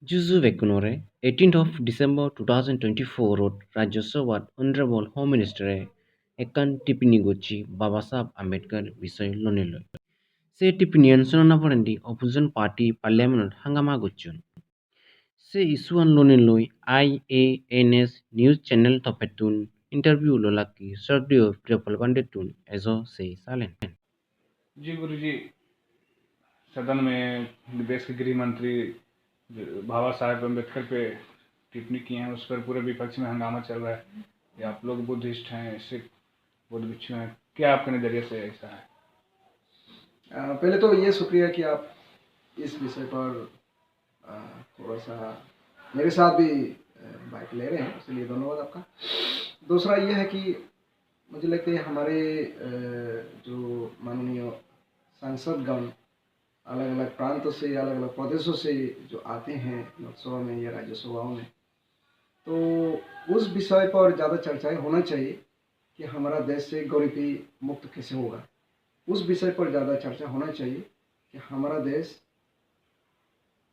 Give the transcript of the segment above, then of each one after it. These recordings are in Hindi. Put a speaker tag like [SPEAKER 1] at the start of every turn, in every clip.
[SPEAKER 1] Juzu Vekunore, 18th of December 2024 wrote Rajya Sabha Honorable Home Minister Ekan Tipinigochi Babasab Ambedkar Visoy Lonelo. Se Tipinian Sonanaparandi Opposition Party Parliament Hangama Gochun. Se isuan loneloi IANS News Channel Topetun interview Lolaki Sardio Prepalbandetun Ezo Se Salen.
[SPEAKER 2] जी गुरुजी, सदन में देश के गृह मंत्री बाबा साहेब अम्बेडकर पे टिप्पणी की हैं, उस पर पूरे विपक्ष में हंगामा चल रहा है। ये आप लोग बुद्धिस्ट हैं, सिख बुद्ध भिक्षु हैं, क्या आपके नज़रिए से ऐसा है?
[SPEAKER 3] पहले तो ये शुक्रिया कि आप इस विषय पर थोड़ा सा मेरे साथ भी बाइक ले रहे हैं, इसलिए धन्यवाद आपका। दूसरा ये है कि मुझे लगता है हमारे जो माननीय सांसदगण अलग अलग प्रांतों से, अलग अलग प्रदेशों से जो आते हैं लोकसभा में या राज्यसभाओं में, तो उस विषय पर ज़्यादा चर्चाएं होना चाहिए कि हमारा देश से गरीबी मुक्त कैसे होगा। उस विषय पर ज़्यादा चर्चा होना चाहिए कि हमारा देश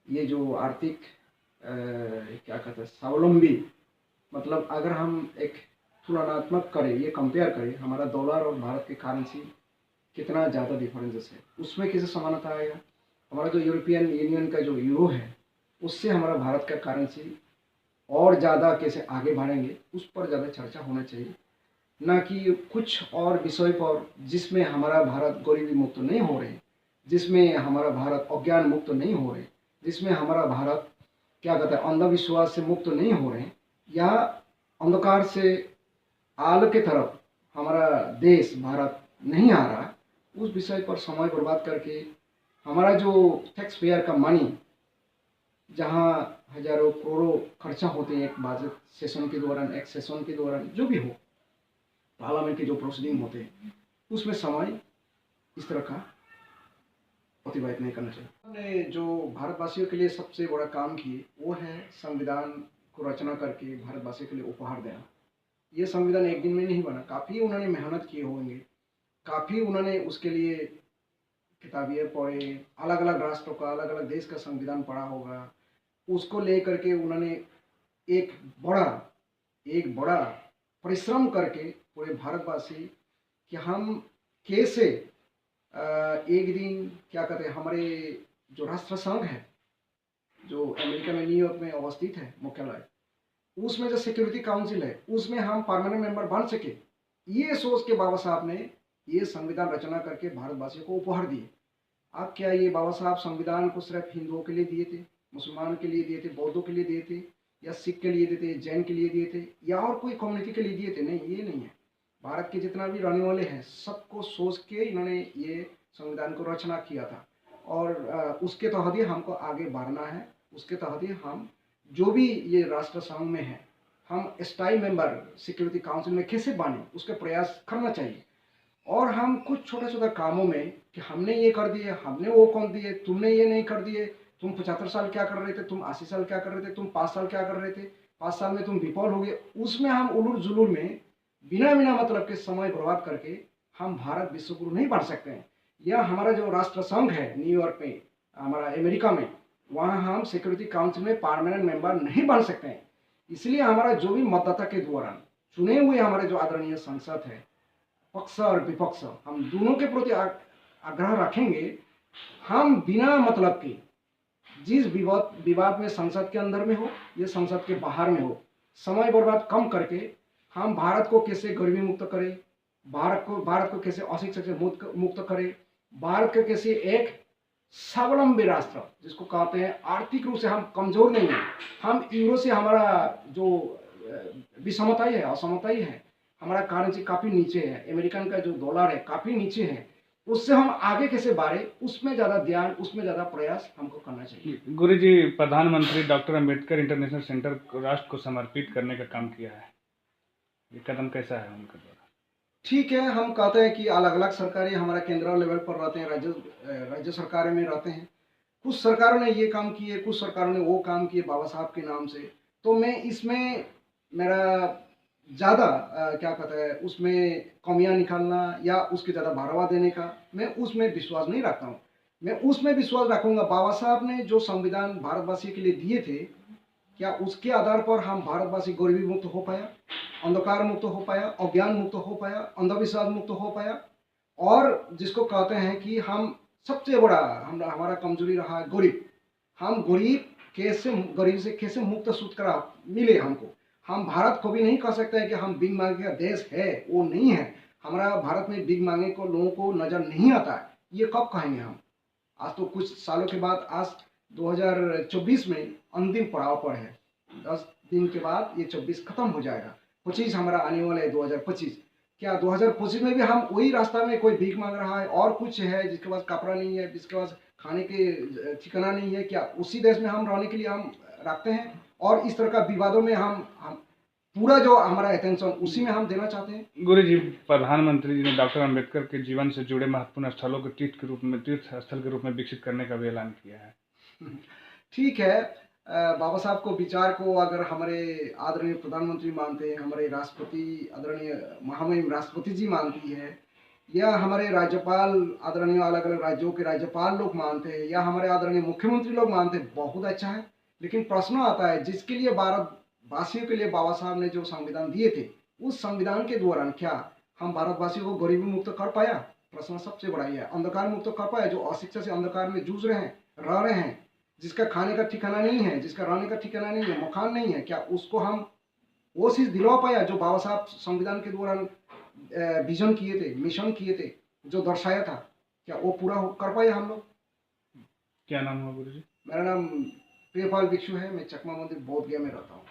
[SPEAKER 3] ये जो आर्थिक क्या कहते हैं स्वावलंबी, मतलब अगर हम एक तुलनात्मक करें, ये कंपेयर करें, हमारा डॉलर और भारत की करेंसी कितना ज़्यादा डिफरेंसेस है, उसमें कैसे समानता आएगा। हमारा जो यूरोपियन यूनियन का जो यूरो है, उससे हमारा भारत का करेंसी और ज़्यादा कैसे आगे बढ़ेंगे, उस पर ज़्यादा चर्चा होना चाहिए, ना कि कुछ और विषय पर जिसमें हमारा भारत गरीबी मुक्त नहीं हो रहे, जिसमें हमारा भारत अज्ञान मुक्त नहीं हो रहे, जिसमें हमारा भारत क्या कहते हैं अंधविश्वास से मुक्त नहीं हो रहे, या अंधकार से आलो की तरफ हमारा देश भारत नहीं आ रहा। उस विषय पर समय बर्बाद करके हमारा जो टैक्स पेयर का मनी, जहाँ हजारों करोड़ों खर्चा होते हैं एक बजट सेशन के दौरान, एक सेशन के दौरान, जो भी हो, पार्लियामेंट के जो प्रोसीडिंग होते हैं, उसमें समय इस तरह का अतिबाहित नहीं करना चाहिए। हमने जो भारतवासियों के लिए सबसे बड़ा काम किए वो है संविधान को रचना करके भारतवासियों के लिए उपहार देना। ये संविधान एक दिन में नहीं बना, काफ़ी उन्होंने मेहनत किए होंगे, काफ़ी उन्होंने उसके लिए किताबें पढ़े, अलग अलग राष्ट्रों का, अलग अलग देश का संविधान पढ़ा होगा, उसको लेकर के उन्होंने एक बड़ा परिश्रम करके पूरे भारतवासी कि हम कैसे एक दिन क्या कहते हैं हमारे जो राष्ट्र संघ है, जो अमेरिका में न्यूयॉर्क में अवस्थित है मुख्यालय, उसमें जो सिक्योरिटी काउंसिल है, उसमें हम परमानेंट मेंबर बन सके। ये सोच के बाबा साहब ने ये संविधान रचना करके भारतवासियों को उपहार दिए। अब क्या ये बाबा साहब संविधान को सिर्फ हिंदुओं के लिए दिए थे, मुसलमान के लिए दिए थे, बौद्धों के लिए दिए थे, या सिख के लिए दिए थे, जैन के लिए दिए थे, या और कोई कम्युनिटी के लिए दिए थे? नहीं, ये नहीं है। भारत के जितना भी रहने वाले हैं सबको सोच के इन्होंने ये संविधान को रचना किया था, और उसके तहत ही हमको आगे बढ़ना है। उसके तहत ही हम जो भी ये राष्ट्र संघ में है, हम स्थायी मेंबर सिक्योरिटी काउंसिल में कैसे बने, उसका प्रयास करना चाहिए। और हम कुछ छोटे छोटे कामों में कि हमने ये कर दिए, हमने वो कर दिए, तुमने ये नहीं कर दिए, तुम 75 साल क्या कर रहे थे, तुम 80 साल क्या कर रहे थे, तुम 5 साल क्या कर रहे थे, 5 साल में तुम विफल हो गए, उसमें हम उलूर जुलूर में बिना बिना मतलब के समय बर्बाद करके हम भारत विश्वगुरु नहीं बन सकते हैं। यह हमारा जो राष्ट्र संघ है न्यूयॉर्क में, हमारा अमेरिका में, वहाँ हम सिक्योरिटी काउंसिल में परमानेंट मेंबर नहीं बन सकते हैं। इसलिए हमारा जो भी मतदाता के दौरान चुने हुए हमारे जो आदरणीय सांसद है, पक्ष और विपक्ष, हम दोनों के प्रति आग्रह रखेंगे। हम बिना मतलब के जिस विवाद में संसद के अंदर में हो या संसद के बाहर में हो, समय बर्बाद कम करके हम भारत को कैसे गरीबी मुक्त करें, भारत को कैसे अशिक्षा से मुक्त करें, भारत को कैसे एक स्वावलंबी राष्ट्र, जिसको कहते हैं आर्थिक रूप से हम कमजोर नहीं है, हम यूरो से हमारा जो विषमताई है, असमताई है, हमारा करेंसी काफ़ी नीचे है, अमेरिकन का जो डॉलर है काफ़ी नीचे है, उससे हम आगे कैसे बढ़े, उसमें ज़्यादा ध्यान, उसमें ज़्यादा प्रयास हमको करना चाहिए।
[SPEAKER 2] गुरुजी, प्रधानमंत्री डॉक्टर अम्बेडकर इंटरनेशनल सेंटर को राष्ट्र को समर्पित करने का काम किया है, ये कदम कैसा है उनके द्वारा?
[SPEAKER 3] ठीक है, हम कहते हैं कि अलग अलग सरकारें हमारा केंद्रीय लेवल पर रहते हैं, राज्य सरकारें में रहते हैं, कुछ सरकारों ने ये काम किए, कुछ सरकारों ने वो काम किए बाबा साहब के नाम से। तो मैं इसमें मेरा ज़्यादा क्या कहते हैं उसमें कमियां निकालना या उसके ज़्यादा बढ़ावा देने का मैं उसमें विश्वास नहीं रखता हूँ। मैं उसमें विश्वास रखूंगा। बाबा साहब ने जो संविधान भारतवासी के लिए दिए थे, क्या उसके आधार पर हम भारतवासी गरीबी मुक्त हो पाया, अंधकार मुक्त हो पाया, अज्ञान मुक्त हो पाया, अंधविश्वास मुक्त हो पाया? और जिसको कहते हैं कि हम सबसे बड़ा हमारा कमजोरी रहा है गरीब। हम गरीब से कैसे मुक्त सूत्र मिले हमको। हम भारत को भी नहीं कह सकते हैं कि हम बिग मांगे का देश है, वो नहीं है। हमारा भारत में बिग मांगे को लोगों को नजर नहीं आता है। ये कब कहेंगे हम? आज तो कुछ सालों के बाद, आज 2024 में अंतिम पड़ाव पर है। 10 दिन के बाद ये 24 खत्म हो जाएगा। 25 हमारा आने वाला है, 2025। क्या 2025 में भी हम वही रास्ता में कोई भीख मांग रहा है और कुछ है जिसके पास कपड़ा नहीं है, जिसके पास खाने के ठिकाना नहीं है? क्या उसी देश में हम रहने के लिए हम रखते हैं? और इस तरह का विवादों में हम पूरा जो हमारा अटेंशन उसी में हम देना चाहते हैं?
[SPEAKER 2] गुरु जी, प्रधानमंत्री जी ने डॉक्टर अंबेडकर के जीवन से जुड़े महत्वपूर्ण स्थलों को तीर्थ स्थल के रूप में विकसित करने का भी ऐलान किया है।
[SPEAKER 3] ठीक है। बाबा साहब को विचार को अगर हमारे आदरणीय प्रधानमंत्री मानते हैं, हमारे राष्ट्रपति आदरणीय महामहिम राष्ट्रपति जी मानती है, या हमारे राज्यपाल आदरणीय अलग अलग राज्यों के राज्यपाल लोग मानते हैं, या हमारे आदरणीय मुख्यमंत्री लोग मानते हैं, बहुत अच्छा है। लेकिन प्रश्न आता है, जिसके लिए भारतवासियों के लिए बाबा साहब ने जो संविधान दिए थे, उस संविधान के दौरान क्या हम भारतवासियों को गरीबी मुक्त कर पाया? प्रश्न सबसे बड़ा ये है। अंधकार मुक्त कर पाया? जो अशिक्षा से अंधकार में जूझ रहे हैं, रह रहे हैं, जिसका खाने का ठिकाना नहीं है, जिसका रहने का ठिकाना नहीं है, मकान नहीं है, क्या उसको हम वो चीज दिलवा पाया जो बाबा साहब संविधान के दौरान विजन किए थे, मिशन किए थे, जो दर्शाया था? क्या वो पूरा कर पाए हम लोग?
[SPEAKER 2] क्या नाम हुआ गुरु जी?
[SPEAKER 3] मेरा नाम प्रियपाल भिक्षु है। मैं चकमा मंदिर बोध गया में रहता हूँ।